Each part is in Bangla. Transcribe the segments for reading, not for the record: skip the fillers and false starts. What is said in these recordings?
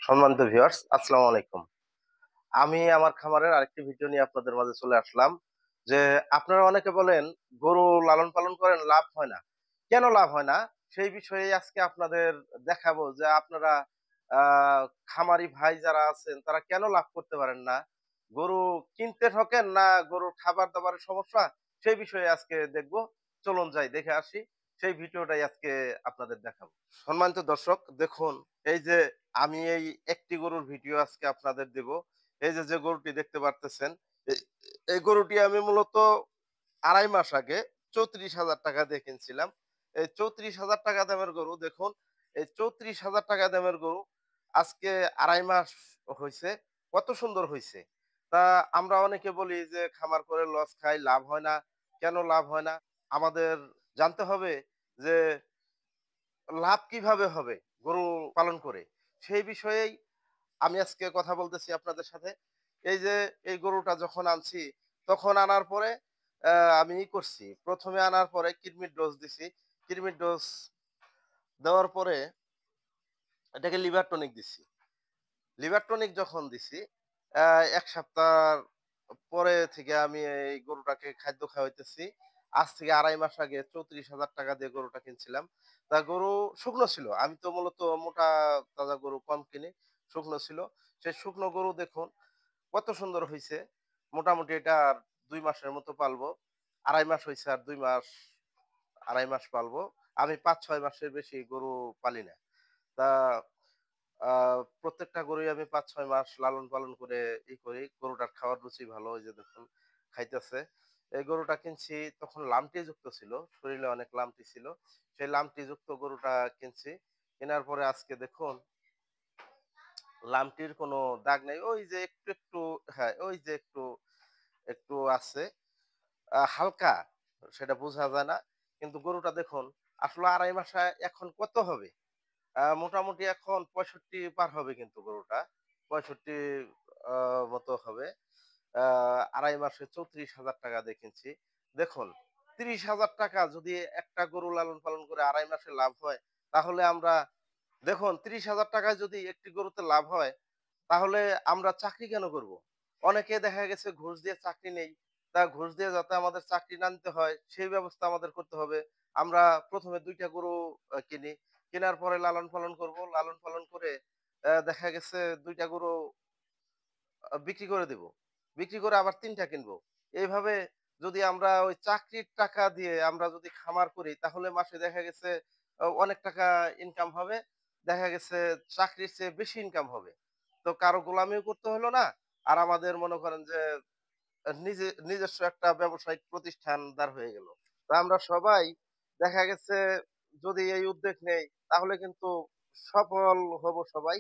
সম্মানিত ভিউয়ার্স, আসসালামু আলাইকুম। আমি আমার খামারের আরেকটি ভিডিও নিয়ে আপনাদের মাঝে চলে আসলাম। যে আপনারা অনেকে বলেন গরু লালন পালন করেন, লাভ হয় না। কেন লাভ হয় না? সেই বিষয়ে আজকে আপনাদের দেখাবো যে আপনারা আ খামারি ভাই যারা আছেন তারা কেন লাভ করতে পারেন না? গরু কিনতে ঠকেন না গরুর খাবার-দাবারের সমস্যা? সেই বিষয়ে আজকে দেখব। চলুন যাই দেখে আসি। সেই ভিডিওটাই আজকে আপনাদের দেখাবো। সম্মানিত দর্শক দেখুন, এই যে আমি এই একটি গরুর ভিডিও আজকে আপনাদের দেব। এই যে গরুটি দেখতে পারতেছেন, এই এই গরুটি আমি মূলত ২.৫ মাস আগে ৳৩৪,০০০ দিয়ে কিনছিলাম। এই ৳৩৪,০০০ দামের গরু দেখুন, এই ৳৩৪,০০০ দামের গরু আজকে ২.৫ মাস হইছে। কত সুন্দর হইছে। তা আমরা অনেকে বলি যে খামার করে লস খাই, লাভ হয় না। কেন লাভ হয় না? আমাদের জানতে হবে যে লাভ কিভাবে হবে গরু পালন করে? সেই বিষয়েই আমি আজকে কথা বলতেছি আপনাদের সাথে। এই যে এই গরুটা যখন আনছি, তখন আনার পরে আমি করছি। ১ম এ আনার পরে কৃমির ডোজ দিছি। কৃমির ডোজ দেওয়ার পরে এটাকে লিভার টনিক দিছি। লিভার টনিক যখন দিছি, ১ সপ্তাহ পরে থেকে আমি এই গরুটাকে খাদ্য খাওয়াইতেছি। আজ থেকে ২.৫ মাস আগে ৳৩৪,০০০ দিয়ে গরুটা কিনছিলাম। তা গরু শুকনো ছিল। আমি তো মূলত মোটা তাজা গরু কম কিনি। শুকনো ছিল। সেই শুকনো গরু দেখুন কত সুন্দর হইছে। মোটামুটি এটা আর ২ মাসের মতো পালবো। ২.৫ মাস হইছে আর ২ মাস ২.৫ মাস পালবো। আমি ৫-৬ মাসের বেশি গরু পালি না। তা আ প্রত্যেকটা গরুই আমি ৫-৬ মাস লালন পালন করে করি। গরুটার খাওয়ার রুচি ভালো। ওই যে দেখুন খাইতেছে। এই গরুটা কিনছি তখন লামটি যুক্ত ছিল। শরীরে অনেক লামটি ছিল। সেই লামটি যুক্ত গরুটা কিনছি। কেনার পরে আজকে দেখুন লামটির কোনো দাগ নাই। ওই যে একটু হ্যাঁ, ওই যে একটু আছে। হালকা সেটা বোঝা যায় না। কিন্তু গরুটা দেখুন আসলে ২.৫ মাসে এখন কত হবে? মোটামুটি এখন ৬৫ পার হবে কিন্তু গরুটা। ৬৫ আ মতো হবে। আ ২.৫ মাসে ৳৩৪,০০০ দিয়ে কিনছি। দেখুন ৳৩০,০০০ যদি একটা গরু লালন পালন করে ২.৫ মাসে লাভ হয়, তাহলে আমরা দেখুন ৳৩০,০০০ যদি একটি গরুতে লাভ হয়, তাহলে আমরা চাকরি কেন করব? অনেকে দেখা গেছে ঘুষ দিয়ে চাকরি নেই। তা ঘুষ দিয়ে যাতে আমাদের চাকরি না নিতে হয়, সেই ব্যবস্থা আমাদের করতে হবে। আমরা ১ম এ ২ টা গরু কিনি। কেনার পরে লালন পালন করব। লালন পালন করে দেখা গেছে ২ টা গরু বিক্রি করে দিব। বিক্রি করে আবার ৩ টা কিনবো। এইভাবে যদি আমরা ওই চাকরির টাকা দিয়ে আমরা যদি খামার করি, তাহলে মাসে দেখা গেছে অনেক টাকা ইনকাম হবে। দেখা গেছে চাকরির চেয়ে বেশি ইনকাম হবে। তো কারো গোলামিও করতে হলো না। আর আমাদের মনে করেন যে নিজস্ব একটা ব্যবসায়িক প্রতিষ্ঠান দাঁড় হয়ে গেল। তো আমরা সবাই দেখা গেছে যদি এই উদ্যোগ নেই তাহলে কিন্তু সফল হব সবাই।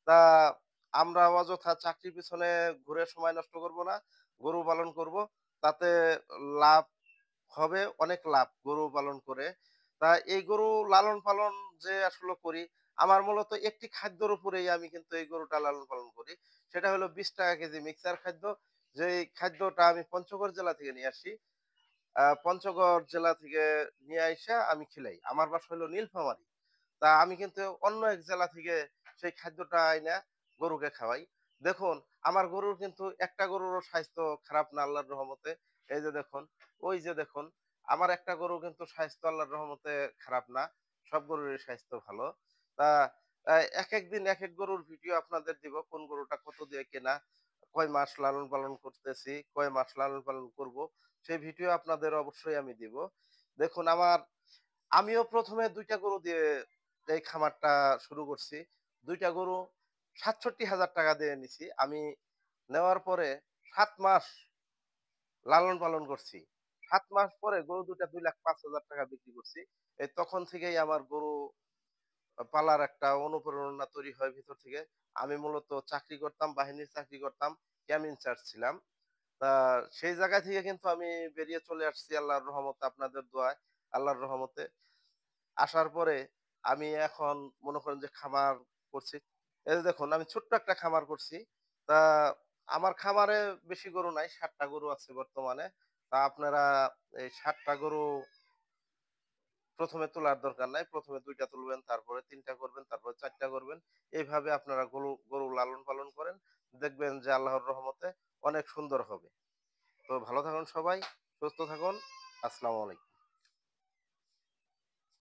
তা আমরা অযথা চাকরির পিছনে ঘুরে সময় নষ্ট করব না। গরু পালন করব। তাতে লাভ হবে, অনেক লাভ গরু পালন করে। তা এই গরু লালন পালন যে আসলে করি, আমার মূলত একটি খাদ্যের উপরেই আমি কিন্তু এই গরুটা লালন পালন করি। সেটা হলো ৳২০ কেজি মিক্সার খাদ্য। যেই খাদ্যটা আমি পঞ্চগড় জেলা থেকে নিয়ে আসি। পঞ্চগড় জেলা থেকে নিয়ে আইসা আমি খিলাই। আমার বাসা হলো নীলফামারী। তা আমি কিন্তু অন্য এক জেলা থেকে সেই খাদ্যটা আইনা গরুকে খাওয়াই। দেখুন আমার গরুর কিন্তু একটা গরুরও স্বাস্থ্য খারাপ না আল্লাহর রহমতে। এই যে দেখুন, ওই যে দেখুন, আমার একটা গরু কিন্তু স্বাস্থ্য আল্লাহর রহমতে খারাপ না। সব গরুরই স্বাস্থ্য ভালো। তা একেক দিন একেক গরুর ভিডিও আপনাদের দিব। কোন গরুটা কত দিয়ে কেনা, কয় মাস লালন পালন করতেছি, কয় মাস লালন পালন করব। সেই ভিডিও আপনাদের অবশ্যই আমি দিব। দেখুন আমিও ১ম এ ২ টা গরু দিয়ে এই খামারটা শুরু করছি। ২ টা গরু ৳৬৭,০০০ দিয়ে নিছি। আমি নেওয়ার পরে ৭ মাস লালন পালন করছি। ৭ মাস পরে গরু ২ টা ৳২,৫,০০০ বিক্রি করছি। এই তখন থেকেই আমার গরু পালার একটা অনুপ্রেরণা তৈরি হয় ভিতর থেকে। আমি মূলত চাকরি করতাম, বাহিনীর চাকরি করতাম। ক্যাম্প ইনচার্জ ছিলাম। তা সেই জায়গা থেকে কিন্তু আমি বেরিয়ে চলে আসছি আল্লাহর রহমতে, আপনাদের দোয়ায়, আল্লাহর রহমতে। আসার পরে আমি এখন মনে করেন যে খামার করছি। এই যে দেখুন আমি ছোট্ট একটা খামার করছি। তা আমার খামারে বেশি গরু নাই, ৭ টা গরু আছে বর্তমানে। তা আপনারা এই ৭ টা গরু ১ম এ তোলার দরকার নাই। ১ম এ ২ টা তুলবেন, তারপরে ৩ টা করবেন, তারপরে ৪ টা করবেন। এইভাবে আপনারা গরু লালন-পালন করেন। দেখবেন যে আল্লাহর রহমতে অনেক সুন্দর হবে। তো ভালো থাকুন সবাই, সুস্থ থাকুন। আসসালামু আলাইকুম।